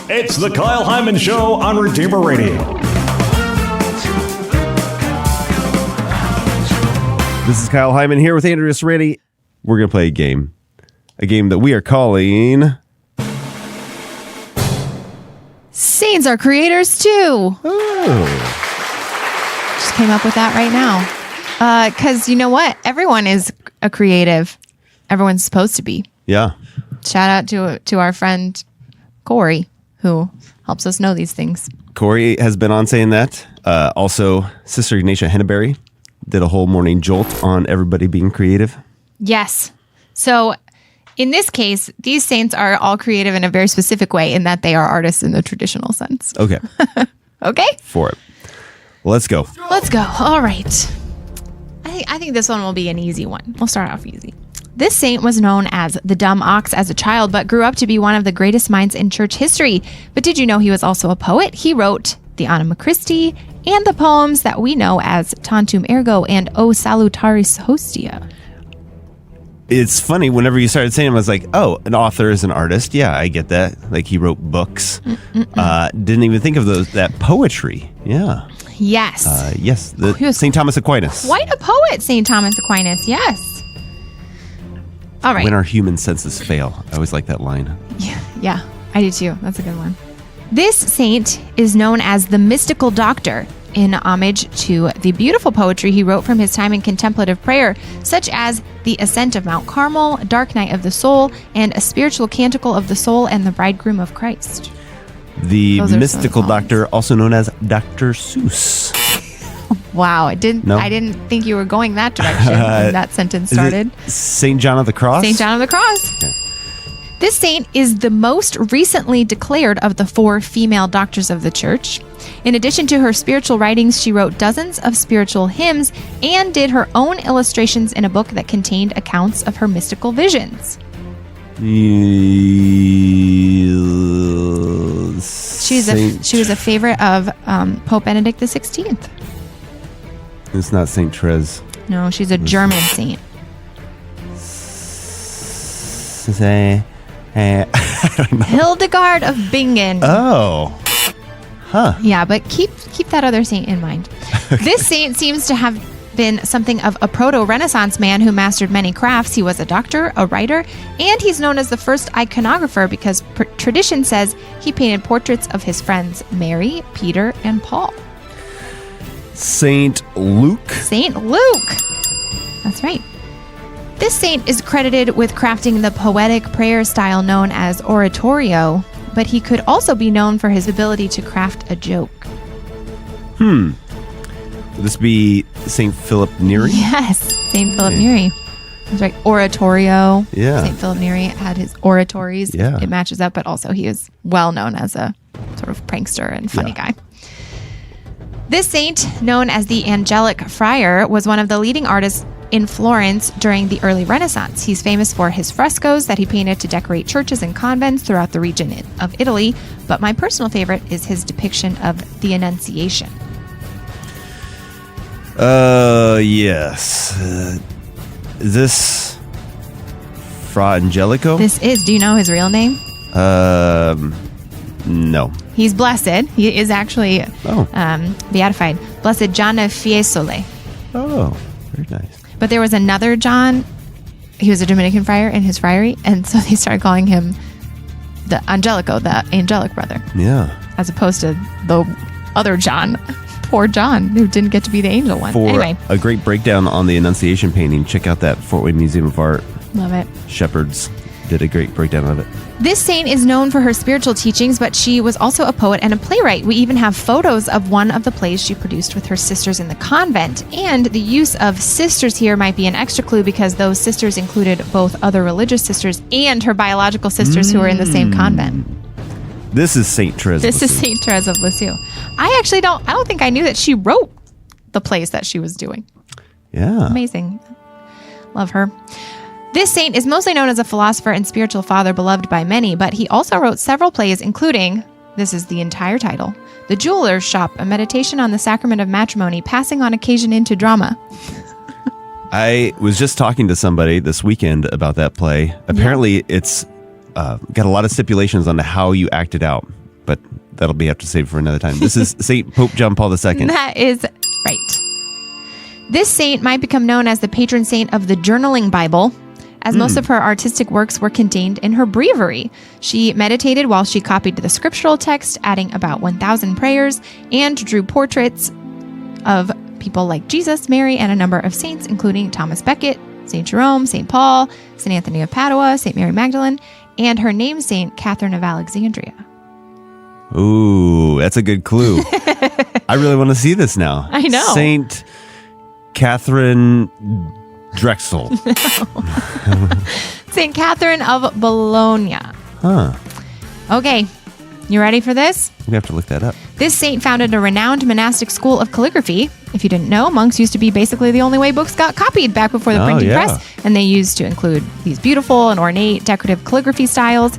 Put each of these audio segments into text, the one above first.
It's the Kyle Hyman Show on Redeemer Radio. This is Kyle Hyman here with Andreas Reddy. We're going to play a game that we are calling Saints are creators too. Oh. Just came up with that right now. Because you know what? Everyone is a creative. Everyone's supposed to be. Yeah. Shout out to our friend Corey, who helps us know these things. Corey has been on saying that. Also, Sister Ignatia Henneberry did a whole morning jolt on everybody being creative. Yes. So in this case, these saints are all creative in a very specific way in that they are artists in the traditional sense. Okay. Okay? For it. Let's go. Let's go. All right. I think this one will be an easy one. We'll start off easy. This saint was known as the dumb ox as a child, but grew up to be one of the greatest minds in church history. But did you know he was also a poet? He wrote the Anima Christi and the poems that we know as Tantum Ergo and O Salutaris Hostia. It's funny, whenever you started saying it, I was like, oh, an author is an artist. Yeah, I get that. Like, he wrote books. Didn't even think of that poetry. Yeah. Yes. Yes, he was St. Thomas Aquinas. Quite a poet, St. Thomas Aquinas. Yes. All right. When our human senses fail. I always like that line. Yeah, I do too. That's a good one. This saint is known as the mystical doctor in homage to the beautiful poetry he wrote from his time in contemplative prayer, such as The Ascent of Mount Carmel, Dark Night of the Soul, and A Spiritual Canticle of the Soul and the Bridegroom of Christ. The mystical doctor, also known as Dr. Seuss. Wow, I didn't think you were going that direction when that sentence started. St. John of the Cross? St. John of the Cross. Okay. This saint is the most recently declared of the 4 female doctors of the church. In addition to her spiritual writings, she wrote dozens of spiritual hymns and did her own illustrations in a book that contained accounts of her mystical visions. She was a favorite of Pope Benedict XVI. It's not Saint Therese. No, she's a German saint. I don't know. Hildegard of Bingen. Oh. Huh. Yeah, but keep that other saint in mind. Okay. This saint seems to have been something of a proto-Renaissance man who mastered many crafts. He was a doctor, a writer, and he's known as the first iconographer because tradition says he painted portraits of his friends Mary, Peter, and Paul. Saint Luke. Saint Luke. That's right. This saint is credited with crafting the poetic prayer style known as oratorio, but he could also be known for his ability to craft a joke. Would this be Saint Philip Neri? Yes, Saint Philip Neri. That's right. Oratorio. Yeah. Saint Philip Neri had his oratories. Yeah. It matches up, but also he is well known as a sort of prankster and funny guy. This saint, known as the Angelic Friar, was one of the leading artists in Florence during the early Renaissance. He's famous for his frescoes that he painted to decorate churches and convents throughout the region of Italy, but my personal favorite is his depiction of the Annunciation. Yes. Is this Fra Angelico? This is. Do you know his real name? No. He's blessed. He is actually beatified. Blessed John of Fiesole. Oh, very nice. But there was another John. He was a Dominican friar in his friary, and so they started calling him the Angelico, the angelic brother. Yeah. As opposed to the other John. Poor John, who didn't get to be the angel one. For anyway. a great breakdown on the Annunciation painting, check out that Fort Wayne Museum of Art. Love it. Shepherds did a great breakdown of it. This saint is known for her spiritual teachings, but she was also a poet and a playwright. We even have photos of one of the plays she produced with her sisters in the convent. And the use of sisters here might be an extra clue because those sisters included both other religious sisters and her biological sisters who were in the same convent. This is Saint Therese. This is Saint Therese of Lisieux. I don't think I knew that she wrote the plays that she was doing. Yeah. Amazing. Love her. This saint is mostly known as a philosopher and spiritual father beloved by many, but he also wrote several plays, including, this is the entire title, The Jeweler's Shop, a meditation on the sacrament of matrimony, passing on occasion into drama. I was just talking to somebody this weekend about that play. Apparently, it's got a lot of stipulations on how you act it out. that'll be have to save for another time. This is Saint Pope John Paul II. That is right. This saint might become known as the patron saint of the journaling Bible, as most of her artistic works were contained in her breviary. She meditated while she copied the scriptural text, adding about 1,000 prayers, and drew portraits of people like Jesus, Mary, and a number of saints, including Thomas Becket, St. Jerome, St. Paul, St. Anthony of Padua, St. Mary Magdalene, and her namesake, Catherine of Alexandria. Ooh, that's a good clue. I really want to see this now. I know. Saint Catherine Drexel. St. Catherine of Bologna. Huh. Okay, you ready for this? We have to look that up. This saint founded a renowned monastic school of calligraphy. If you didn't know, monks used to be basically the only way books got copied back before the printing press, and they used to include these beautiful and ornate decorative calligraphy styles.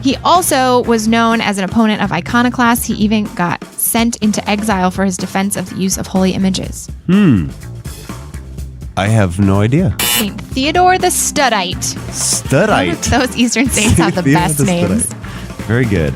He also was known as an opponent of iconoclasts. He even got sent into exile for his defense of the use of holy images. I have no idea. Saint Theodore the Studite. Studite. Those Eastern saints have the Theodore best the names. Studite. Very good.